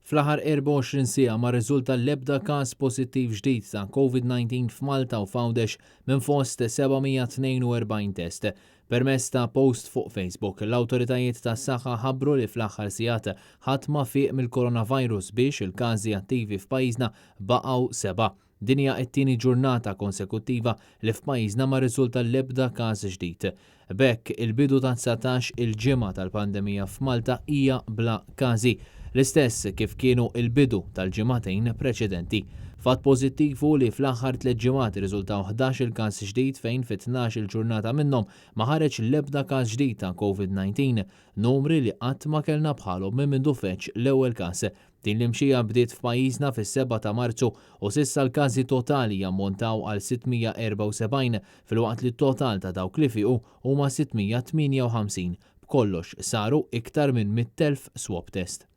Fl-aħħar 24 siegħa ma rriżulta l-ebda każ pożittiv ġdid ta' COVID-19 f'Malta u f'Għawdex minn fost 742 test. Permezz ta' post fuq Facebook, l-awtoritajiet tas-saħħa ħabbru li fl-aħħar sigħat ħadd ma fieq mill-coronavirus biex il-każi attivi f'pajjiżna baqgħu 7. Din hija t-tieni ġurnata konsekuttiva li f'pajjiżna ma rriżulta l-ebda każ ġdid. B'hekk il-bidu ta' 19 il-ġimgħa tal-pandemija f'Malta hija bla każi. L-istess kif kienu il-bidu tal-ġimgħatejn preċedenti. Fatt pożittivu li fl-aħħar 3 ġimgħat irriżultaw 11 il-każ ġdid fejn fit-12 il-ġurnata minnhom ma ħareġ l-ebda każ ġdid ta' COVID-19, numri li qatt ma kellna bħalhom minn mindu feċ l-ewwel każ. Din l-imxija bdiet f'pajjiżna fis-7 ta' Marzu u s'issa l-każi totali jammontaw għal 674 fil-waqt li t-total ta' dawk li fiequ huma 658. B'kollox saru iktar minn 100,000 swab test.